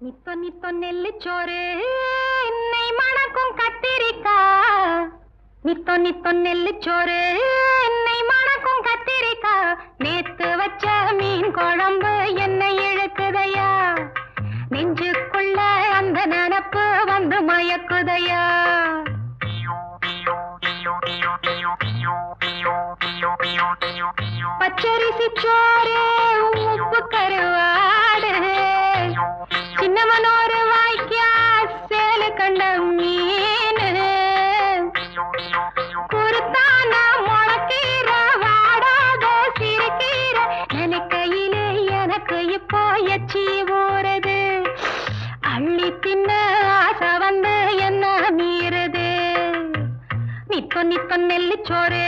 நித்தொ நித்தொ நெல்லுச்சோறு என்னை மணக்கும் கத்திரிக்கா. நித்தொ நித்தொ நெல்லுச்சோறு என்னை மணக்கும் கத்திரிக்கா. நேத்து வச்ச மீன் குழம்பு என்னை இழுக்குதையா. நெஞ்சுக்குள்ள அந்த நினப்பு வந்து மயக்குதையா. பச்சரிசி சோறு உப்பு கருவாடு சின்னமனோரு வாய்க்கா சேலு கண்ட மீன் குருத்தான முளக்கீர வாடாத சிறுகீர நினைக்கையிலே எனக்கு இப்போ எச்சி ஊறுது. அள்ளி தின்ன ஆசை வந்து என்ன மீறுது. நித்தொ நித்தொ நெல்லுச்சோறு